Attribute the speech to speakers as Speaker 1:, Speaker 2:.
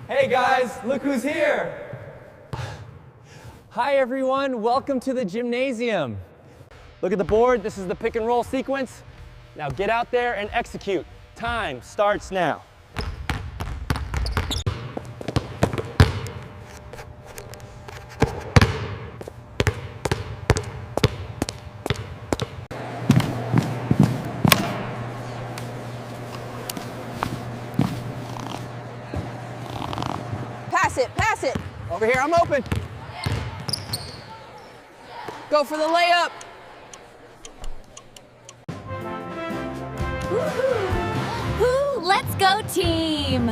Speaker 1: Hey guys, look who's here!
Speaker 2: Hi everyone, welcome to the gymnasium. Look at the board, this is the pick and roll sequence. Now get out there and execute. Time starts now.
Speaker 3: Pass it.
Speaker 1: Over here, I'm open.
Speaker 3: Go for the layup.
Speaker 4: Woo-hoo. Let's go team!